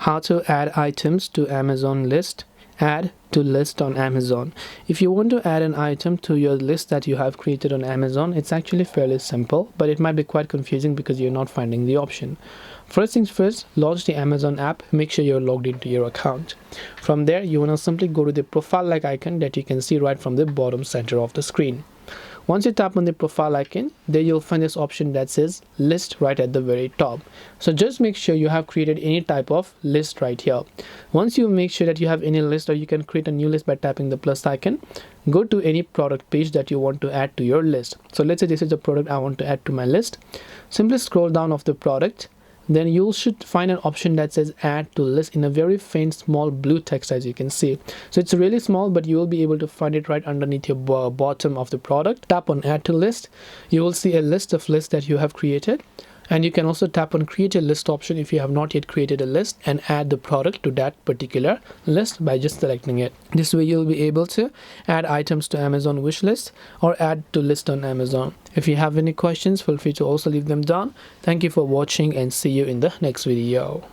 how to add items to Amazon list. Add to list on Amazon. If you want to add an item to your list that you have created on Amazon, it's actually fairly simple, but it might be quite confusing because you're not finding the option. First things first, launch the Amazon app. Make sure you're logged into your account. From there, you want to simply go to the profile like icon that you can see right from the bottom center of the screen. Once you tap on the profile icon, there you'll find this option that says list right at the very top. So just make sure you have created any type of list right here. Once you make sure that you have any list, or you can create a new list by tapping the plus icon, go to any product page that you want to add to your list. So let's say this is a product I want to add to my list. Simply scroll down of the product. Then you should find an option that says add to list in a very faint small blue text, as you can see. So it's really small, but you will be able to find it right underneath your bottom of the product. Tap on add to list. You will see a list of lists that you have created. And you can also tap on create a list option if you have not yet created a list, and add the product to that particular list by just selecting it. This way you'll be able to add items to Amazon wish list or add to list on Amazon. If you have any questions, feel free to also leave them down. Thank you for watching and see you in the next video.